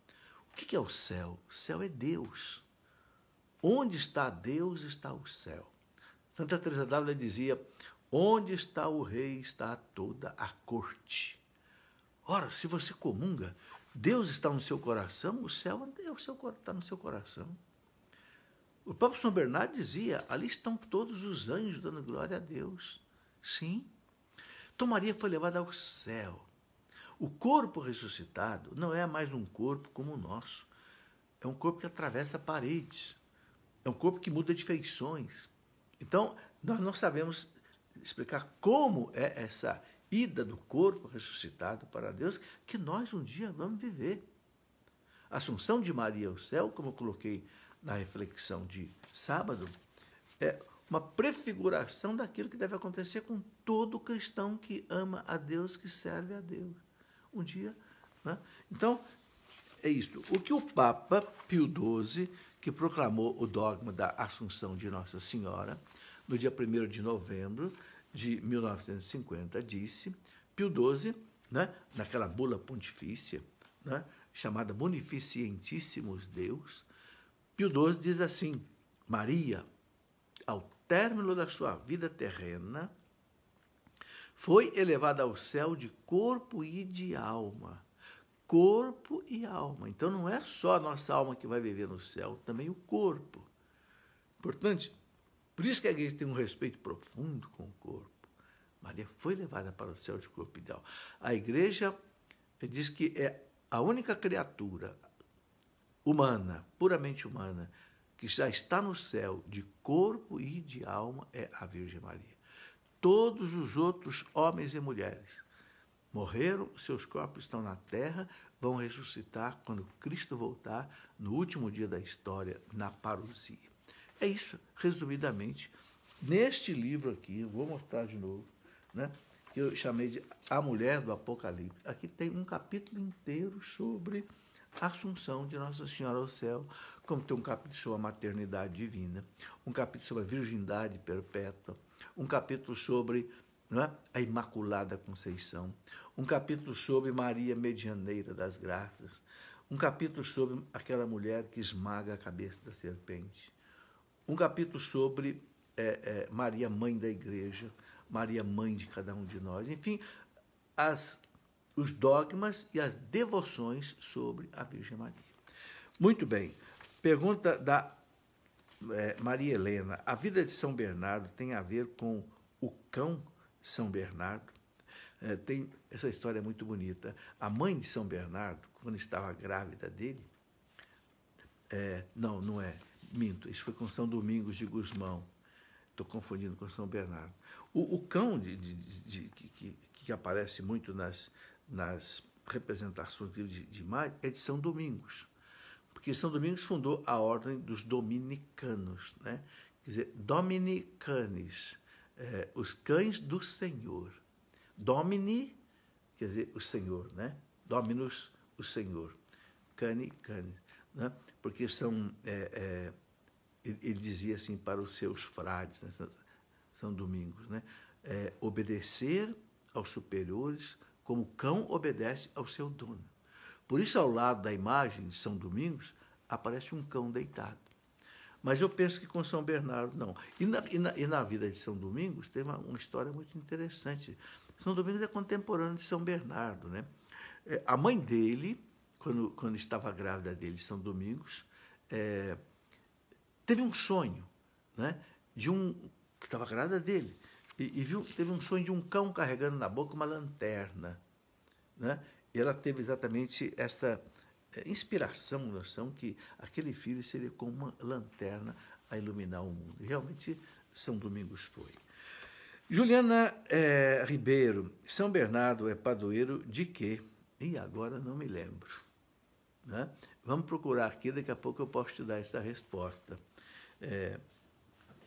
O que é o céu? O céu é Deus. Onde está Deus, está o céu. Santa Teresa d'Ávila dizia, onde está o rei, está toda a corte. Ora, se você comunga, Deus está no seu coração, o céu está no seu coração. O próprio São Bernardo dizia, ali estão todos os anjos dando glória a Deus. Sim. Então Maria foi levada ao céu. O corpo ressuscitado não é mais um corpo como o nosso. É um corpo que atravessa paredes. É um corpo que muda de feições. Então, nós não sabemos explicar como é essa ida do corpo ressuscitado para Deus, que nós um dia vamos viver. A Assunção de Maria ao céu, como eu coloquei na reflexão de sábado, é uma prefiguração daquilo que deve acontecer com todo cristão que ama a Deus, que serve a Deus. Um dia, né? Então, é isto. O que o Papa Pio XII, que proclamou o dogma da Assunção de Nossa Senhora, no dia 1º de novembro de 1950, disse, Pio XII, né, naquela bula pontifícia, né, chamada Munificentissimus Deus, Pio XII diz assim, Maria, ao término da sua vida terrena, foi elevada ao céu de corpo e de alma. Corpo e alma. Então não é só a nossa alma que vai viver no céu, também o corpo. Portanto, por isso que a igreja tem um respeito profundo com o corpo. Maria foi levada para o céu de corpo e de alma. A igreja diz que é a única criatura humana, puramente humana, que já está no céu de corpo e de alma é a Virgem Maria. Todos os outros homens e mulheres morreram, seus corpos estão na terra, vão ressuscitar quando Cristo voltar, no último dia da história, na parousia. É isso, resumidamente, neste livro aqui, eu vou mostrar de novo, né, que eu chamei de A Mulher do Apocalipse. Aqui tem um capítulo inteiro sobre a Assunção de Nossa Senhora ao céu, como tem um capítulo sobre a maternidade divina, um capítulo sobre a virgindade perpétua, um capítulo sobre, né, a Imaculada Conceição, um capítulo sobre Maria Medianeira das Graças, um capítulo sobre aquela mulher que esmaga a cabeça da serpente, um capítulo sobre Maria, Mãe da Igreja, Maria, Mãe de cada um de nós, enfim, os dogmas e as devoções sobre a Virgem Maria. Muito bem, pergunta da Maria Helena, a vida de São Bernardo tem a ver com o cão São Bernardo? Tem essa história muito bonita. A mãe de São Bernardo, quando estava grávida dele, não é, minto, isso foi com São Domingos de Gusmão, estou confundindo com São Bernardo. O cão que aparece muito nas representações de Maria é de São Domingos, porque São Domingos fundou a ordem dos dominicanos, né? Quer dizer, dominicanes, os cães do Senhor. Domini, quer dizer, o Senhor, né? Dominus, o Senhor. Cani, canis, né? Porque são, ele dizia assim para os seus frades, né? São Domingos, né? Obedecer aos superiores como o cão obedece ao seu dono. Por isso, ao lado da imagem de São Domingos, aparece um cão deitado. Mas eu penso que com São Bernardo, não. E na vida de São Domingos, tem uma história muito interessante. São Domingos é contemporâneo de São Bernardo, né? A mãe dele, quando estava grávida dele, São Domingos, teve um sonho, né, que estava grávida dele, teve um sonho de um cão carregando na boca uma lanterna, né? E ela teve exatamente essa inspiração, noção que aquele filho seria como uma lanterna a iluminar o mundo. E realmente São Domingos foi. Juliana Ribeiro, São Bernardo é padroeiro de quê? E agora não me lembro. Né? Vamos procurar aqui, daqui a pouco eu posso te dar essa resposta.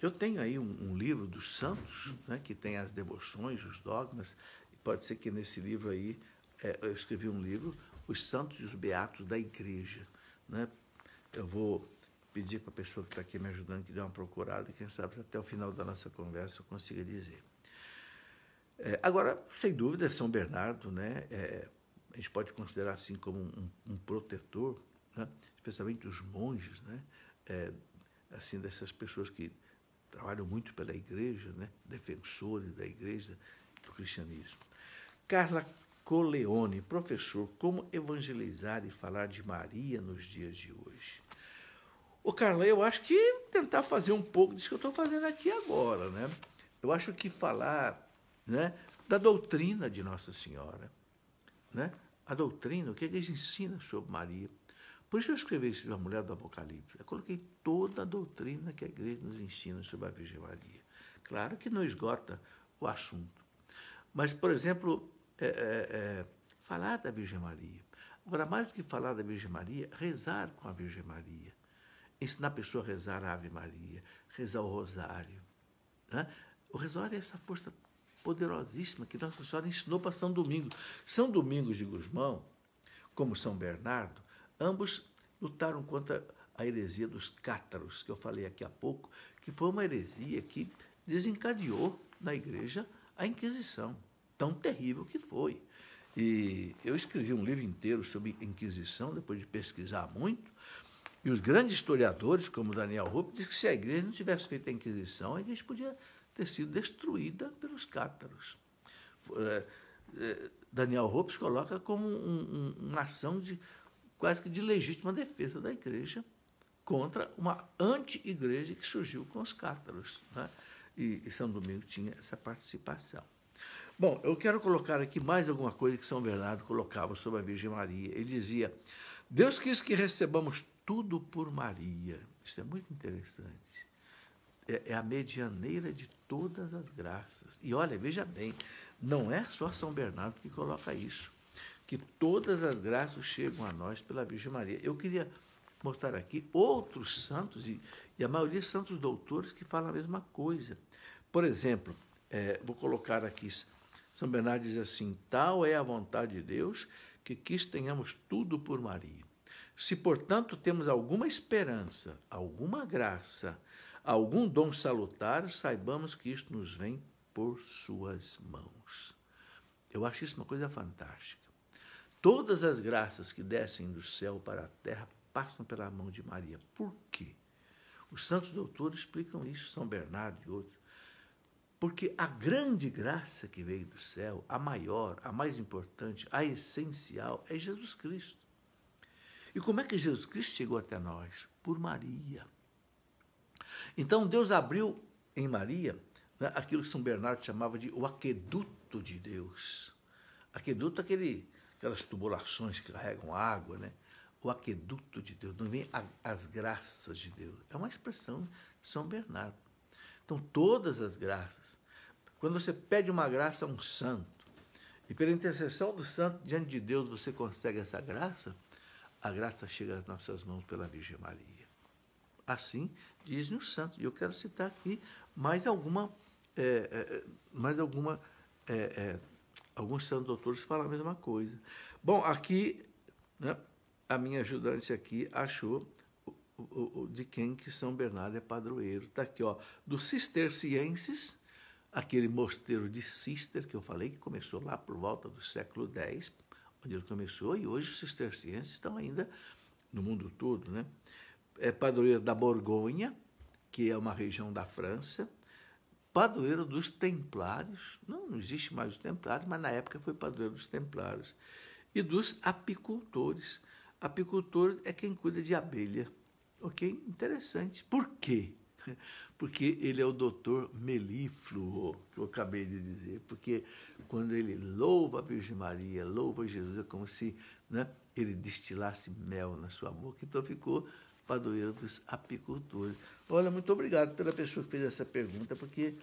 Eu tenho aí um livro dos santos, né, que tem as devoções, os dogmas. Pode ser que nesse livro aí, eu escrevi um livro, Os Santos e os Beatos da Igreja. Né? Eu vou pedir para a pessoa que está aqui me ajudando que dê uma procurada, e quem sabe até o final da nossa conversa eu consiga dizer. Agora, sem dúvida, São Bernardo, né, a gente pode considerar assim como um protetor, né, especialmente os monges, né, assim, dessas pessoas que trabalham muito pela igreja, né, defensores da igreja, do cristianismo. Carla Coleone, professor, como evangelizar e falar de Maria nos dias de hoje? Ô, Carla, eu acho que tentar fazer um pouco disso que eu estou fazendo aqui agora, né? Eu acho que falar, né, da doutrina de Nossa Senhora, né? A doutrina, o que eles ensinam sobre Maria. Por isso eu escrevi esse A Mulher do Apocalipse. Eu coloquei toda a doutrina que a igreja nos ensina sobre a Virgem Maria. Claro que não esgota o assunto. Mas, por exemplo, falar da Virgem Maria. Agora, mais do que falar da Virgem Maria, rezar com a Virgem Maria. Ensinar a pessoa a rezar a Ave Maria, rezar o Rosário. Né? O Rosário é essa força poderosíssima que Nossa Senhora ensinou para São Domingos. São Domingos de Gusmão, como São Bernardo, ambos lutaram contra a heresia dos cátaros, que eu falei aqui há pouco, que foi uma heresia que desencadeou na igreja a Inquisição, tão terrível que foi. E eu escrevi um livro inteiro sobre Inquisição, depois de pesquisar muito, e os grandes historiadores, como Daniel Rupp, dizem que se a igreja não tivesse feito a Inquisição, a igreja podia ter sido destruída pelos cátaros. Daniel Rupp coloca como uma ação quase que de legítima defesa da igreja contra uma anti-igreja que surgiu com os cátaros. Né? E São Domingos tinha essa participação. Bom, eu quero colocar aqui mais alguma coisa que São Bernardo colocava sobre a Virgem Maria. Ele dizia, Deus quis que recebamos tudo por Maria. Isso é muito interessante. É a medianeira de todas as graças. E olha, veja bem, não é só São Bernardo que coloca isso, que todas as graças chegam a nós pela Virgem Maria. Eu queria mostrar aqui outros santos, e a maioria santos doutores, que falam a mesma coisa. Por exemplo, vou colocar aqui, São Bernardo diz assim, tal é a vontade de Deus que quis tenhamos tudo por Maria. Se, portanto, temos alguma esperança, alguma graça, algum dom salutar, saibamos que isto nos vem por suas mãos. Eu acho isso uma coisa fantástica. Todas as graças que descem do céu para a terra passam pela mão de Maria. Por quê? Os santos doutores explicam isso, São Bernardo e outros. Porque a grande graça que veio do céu, a maior, a mais importante, a essencial, é Jesus Cristo. E como é que Jesus Cristo chegou até nós? Por Maria. Então, Deus abriu em Maria, né, aquilo que São Bernardo chamava de o aqueduto de Deus. Aqueduto é aquelas tubulações que carregam água, né? O aqueduto de Deus, não vem as graças de Deus. É uma expressão de São Bernardo. Então, todas as graças. Quando você pede uma graça a um santo, e pela intercessão do santo, diante de Deus, você consegue essa graça, a graça chega às nossas mãos pela Virgem Maria. Assim dizem os santos. E eu quero citar aqui alguns santos doutores que falam a mesma coisa. Bom, aqui, né, a minha ajudante aqui achou de quem que São Bernardo é padroeiro. Está aqui, ó, dos cistercienses, aquele mosteiro de Cister que eu falei, que começou lá por volta do século X, onde ele começou, e hoje os cistercienses estão ainda no mundo todo, né? É padroeiro da Borgonha, que é uma região da França, padroeiro dos Templários, não existe mais os Templários, mas na época foi padroeiro dos Templários, e dos apicultores. Apicultor é quem cuida de abelha, ok? Interessante. Por quê? Porque ele é o doutor melífluo, que eu acabei de dizer, porque quando ele louva a Virgem Maria, louva Jesus, é como se, né, ele destilasse mel na sua boca, então ficou padroeiro dos apicultores. Olha, muito obrigado pela pessoa que fez essa pergunta, porque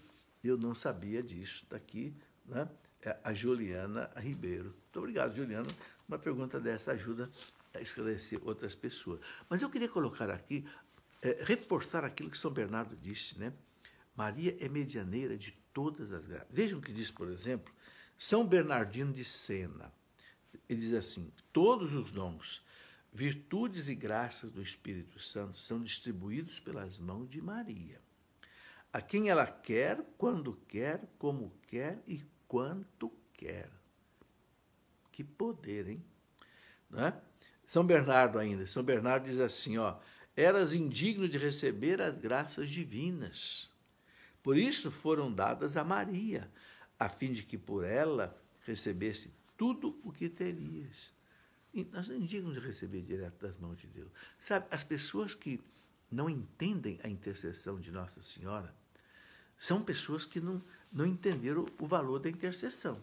Eu não sabia disso. Está aqui, né? É a Juliana Ribeiro. Muito obrigado, Juliana. Uma pergunta dessa ajuda a esclarecer outras pessoas. Mas eu queria colocar aqui, reforçar aquilo que São Bernardo disse, né? Maria é medianeira de todas as graças. Vejam o que diz, por exemplo, São Bernardino de Sena. Ele diz assim: todos os dons, virtudes e graças do Espírito Santo são distribuídos pelas mãos de Maria, a quem ela quer, quando quer, como quer e quanto quer. Que poder, hein? Não é? São Bernardo ainda. São Bernardo diz assim, ó: eras indigno de receber as graças divinas. Por isso foram dadas a Maria, a fim de que por ela recebesse tudo o que terias. E nós somos indignos de receber direto das mãos de Deus. Sabe, as pessoas que não entendem a intercessão de Nossa Senhora são pessoas que não entenderam o valor da intercessão.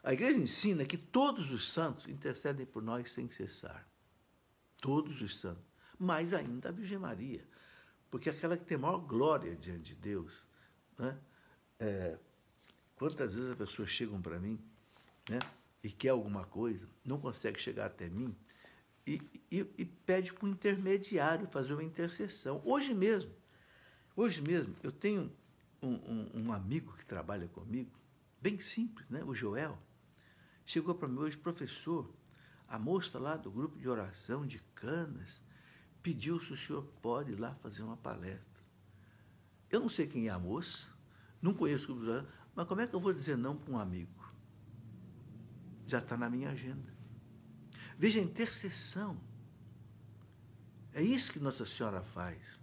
A Igreja ensina que todos os santos intercedem por nós sem cessar. Todos os santos. Mais ainda a Virgem Maria. Porque aquela que tem maior glória diante de Deus. Né? Quantas vezes as pessoas chegam para mim, né, e quer alguma coisa, não consegue chegar até mim, e pede para um intermediário fazer uma intercessão. Hoje mesmo, eu tenho um amigo que trabalha comigo, bem simples, né, o Joel, chegou para mim hoje: professor, a moça lá do grupo de oração de Canas pediu se o senhor pode ir lá fazer uma palestra. Eu não sei quem é a moça, não conheço o grupo de oração, mas como é que eu vou dizer não para um amigo? Já está na minha agenda. Veja a intercessão. É isso que Nossa Senhora faz.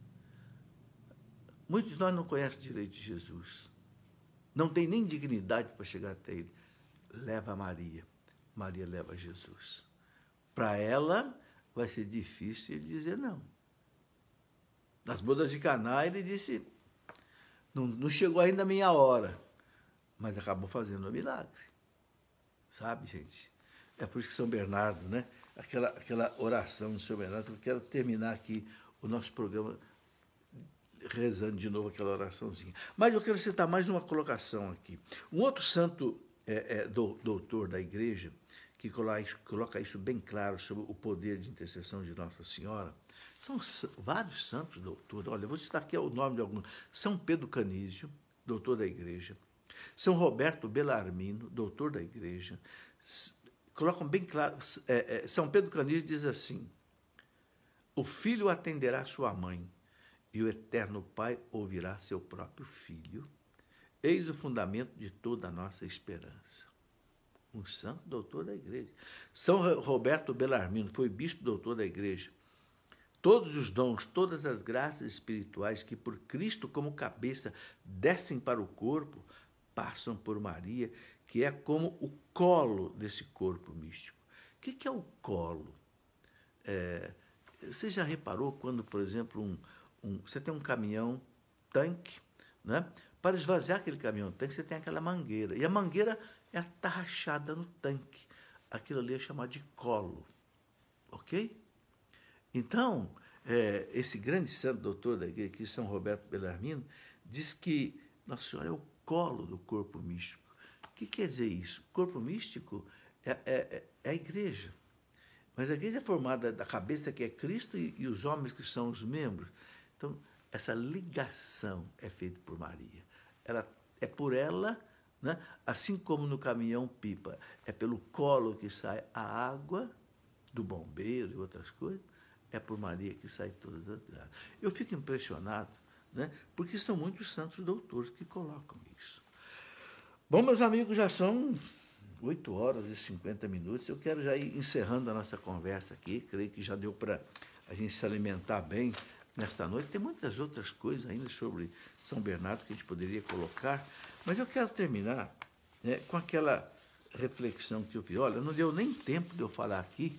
Muitos de nós não conhecem direito de Jesus. Não tem nem dignidade para chegar até Ele. Leva a Maria. Maria leva Jesus. Para ela, vai ser difícil ele dizer não. Nas bodas de Caná, ele disse: não chegou ainda a minha hora. Mas acabou fazendo um milagre. Sabe, gente? É por isso que São Bernardo, né? Aquela oração de São Bernardo, eu quero terminar aqui o nosso programa rezando de novo aquela oraçãozinha. Mas eu quero citar mais uma colocação aqui. Um outro santo doutor da Igreja, que coloca isso bem claro sobre o poder de intercessão de Nossa Senhora, são vários santos doutores. Olha, eu vou citar aqui o nome de alguns. São Pedro Canísio, doutor da Igreja. São Roberto Bellarmino, doutor da Igreja, colocam bem claro, São Pedro Canísio diz assim: o filho atenderá sua mãe, e o eterno Pai ouvirá seu próprio filho. Eis o fundamento de toda a nossa esperança. Um santo doutor da Igreja. São Roberto Bellarmino foi bispo doutor da Igreja. Todos os dons, todas as graças espirituais que por Cristo como cabeça descem para o corpo, passam por Maria, que é como o colo desse corpo místico. O que é o colo? Você já reparou quando, por exemplo, você tem um caminhão-tanque, né? Para esvaziar aquele caminhão-tanque, você tem aquela mangueira. E a mangueira é atarrachada no tanque. Aquilo ali é chamado de colo. Ok? Então, esse grande santo doutor da Igreja, que São Roberto Bellarmino, diz que Nossa Senhora é o colo do corpo místico. O que quer dizer isso? O corpo místico é a Igreja. Mas a Igreja é formada da cabeça, que é Cristo, e os homens, que são os membros. Então, essa ligação é feita por Maria. É por ela, né? Assim como no caminhão-pipa, é pelo colo que sai a água do bombeiro e outras coisas, é por Maria que sai todas as graças. Eu fico impressionado, né? Porque são muitos santos doutores que colocam isso. Bom, meus amigos, já são 8 horas e 50 minutos. Eu quero já ir encerrando a nossa conversa aqui. Creio que já deu para a gente se alimentar bem nesta noite. Tem muitas outras coisas ainda sobre São Bernardo que a gente poderia colocar, mas eu quero terminar, né, com aquela reflexão que eu vi. Olha, não deu nem tempo de eu falar aqui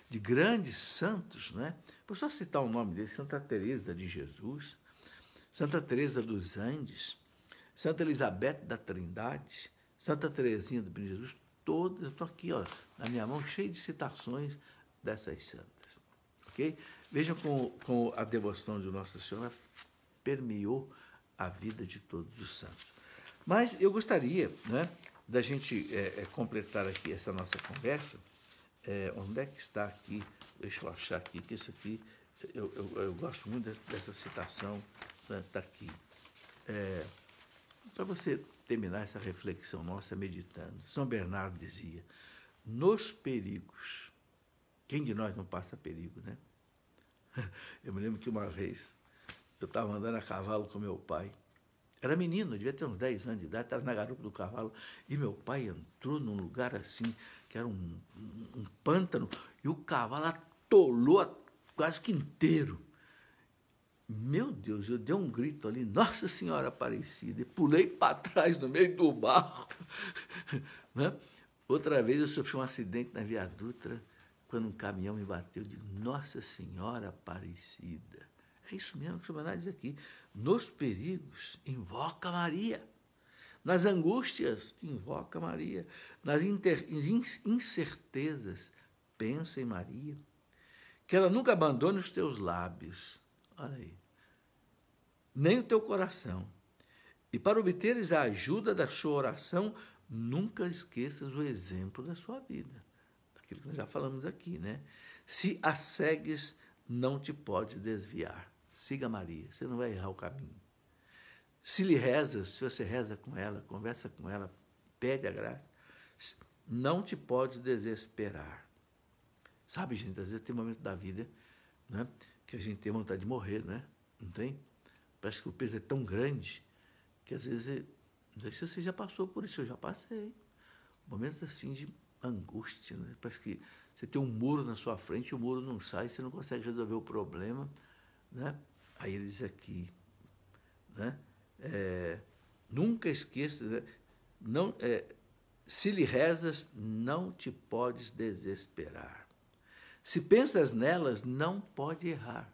de grandes santos, né? Vou só citar o nome deles: Santa Teresa de Jesus, Santa Teresa dos Andes, Santa Elizabeth da Trindade, Santa Teresinha do Menino Jesus, todas, eu estou aqui, ó, na minha mão, cheio de citações dessas santas. Ok? Vejam como a devoção de Nossa Senhora permeou a vida de todos os santos. Mas eu gostaria, né, da gente completar aqui essa nossa conversa. Onde é que está aqui? Deixa eu achar aqui, que isso aqui, eu gosto muito dessa citação, né, está aqui. Para você terminar essa reflexão nossa meditando, São Bernardo dizia, nos perigos, quem de nós não passa perigo, né? Eu me lembro que uma vez eu estava andando a cavalo com meu pai, era menino, devia ter uns 10 anos de idade, estava na garupa do cavalo, e meu pai entrou num lugar assim, que era um pântano, e o cavalo atolou quase que inteiro. Meu Deus, eu dei um grito ali, Nossa Senhora Aparecida, e pulei para trás no meio do barro. Né? Outra vez eu sofri um acidente na Via Dutra, quando um caminhão me bateu de Nossa Senhora Aparecida. É isso mesmo que o São Bernardo diz aqui. Nos perigos, invoca Maria. Nas angústias, invoca Maria. Nas incertezas, pensa em Maria. Que ela nunca abandone os teus lábios. Olha aí. Nem o teu coração. E para obteres a ajuda da sua oração, nunca esqueças o exemplo da sua vida. Aquilo que nós já falamos aqui, né? Se a segues, não te pode desviar. Siga Maria, você não vai errar o caminho. Se lhe rezas, se você reza com ela, conversa com ela, pede a graça, não te pode desesperar. Sabe, gente, às vezes tem momentos da vida, né, que a gente tem vontade de morrer, né? Não tem? Parece que o peso é tão grande que às vezes, não sei se você já passou por isso, eu já passei. Momentos assim de angústia, né? Parece que você tem um muro na sua frente, o muro não sai, você não consegue resolver o problema, né? Aí ele diz aqui, né? Nunca esqueça, né? Não, se lhe rezas, não te podes desesperar. Se pensas nelas, não pode errar.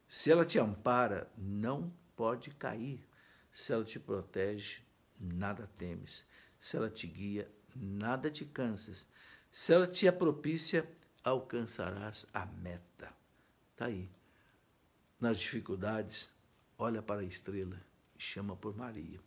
Se ela te ampara, não pode cair. Se ela te protege, nada temes. Se ela te guia, nada te cansas. Se ela te é propícia, alcançarás a meta. Está aí. Nas dificuldades, olha para a estrela e chama por Maria.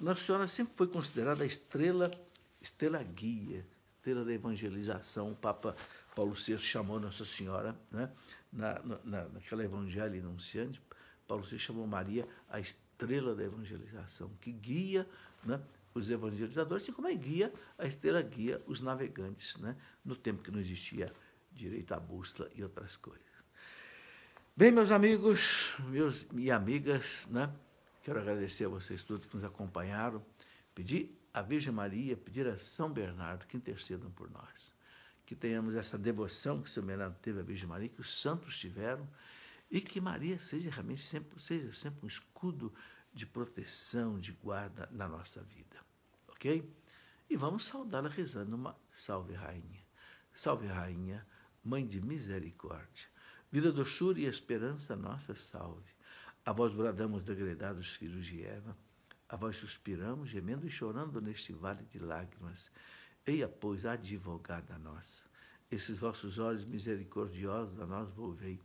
Nossa Senhora sempre foi considerada a estrela guia, estrela da evangelização. O Papa Paulo VI chamou Nossa Senhora, né? Naquela Evangelho Anunciante, Paulo VI chamou Maria a estrela da evangelização, que guia, né, os evangelizadores, assim como é guia, a estrela guia os navegantes, né, no tempo que não existia direito à bússola e outras coisas. Bem, meus amigos e amigas, né, quero agradecer a vocês todos que nos acompanharam, pedir à Virgem Maria, pedir a São Bernardo que intercedam por nós, que tenhamos essa devoção que São Bernardo teve à Virgem Maria, que os santos tiveram, e que Maria seja realmente sempre um escudo de proteção, de guarda na nossa vida, ok? E vamos saudá-la rezando uma Salve Rainha. Salve Rainha, Mãe de Misericórdia, vida, doçura e esperança nossa salve. A vós bradamos degredados filhos de Eva, a vós suspiramos, gemendo e chorando neste vale de lágrimas. Eia, pois, advogada nossa, esses vossos olhos misericordiosos a nós volvei.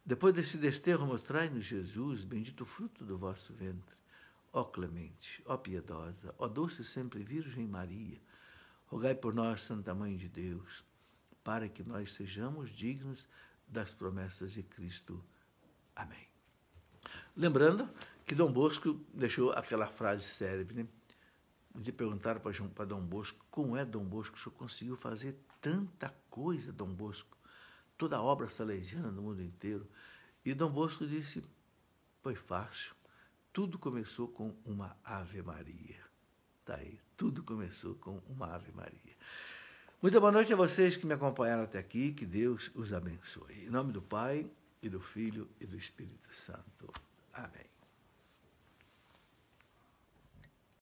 Depois desse desterro, mostrai-nos Jesus, bendito o fruto do vosso ventre. Ó clemente, ó piedosa, ó doce sempre Virgem Maria, rogai por nós, Santa Mãe de Deus, para que nós sejamos dignos das promessas de Cristo. Amém. Lembrando que Dom Bosco deixou aquela frase célebre, né? De perguntar para Dom Bosco, como é, Dom Bosco, o senhor conseguiu fazer tanta coisa, Dom Bosco? Toda a obra salesiana no mundo inteiro. E Dom Bosco disse, foi fácil. Tudo começou com uma Ave Maria. Está aí, tudo começou com uma Ave Maria. Muito boa noite a vocês que me acompanharam até aqui, que Deus os abençoe. Em nome do Pai, e do Filho, e do Espírito Santo. Amém.